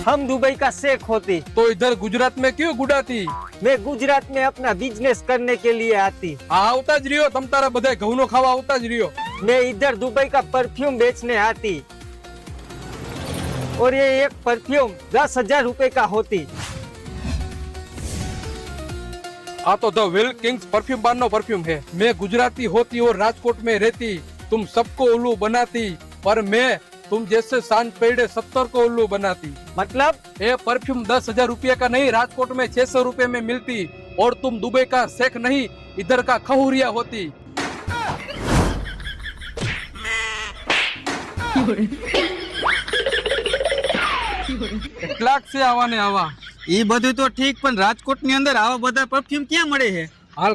हम दुबई का शेख होती तो इधर गुजरात में क्यों गुडाती? मैं गुजरात में अपना बिजनेस करने के लिए आती। આવતા જ રહ્યો, તમ તારા બધા ઘઉંનો ખાવા આવતા જ રહ્યો। मैं इधर दुबई का परफ्यूम बेचने आती और ये एक परफ्यूम 10,000 रुपए का होती। आ तो द विल किंग्स परफ्यूम बार नो परफ्यूम है। मैं गुजराती होती और राजकोट में रहती, तुम सबको उल्लू बनाती, पर मैं तुम जैसे सांझ पेड़े 70 को उल्लू बनाती। मतलब ये परफ्यूम 10,000 रुपये का नहीं, राजकोट में 600 रुपए में मिलती, और तुम दुबई का शेख नहीं, इधर का खहुरिया होती। કેટલાક છે આવા ને આવા। એ બધું તો ઠીક, પણ રાજકોટ ની અંદર આવા બધા પરફ્યુમ ક્યાં મળે છે? હાલ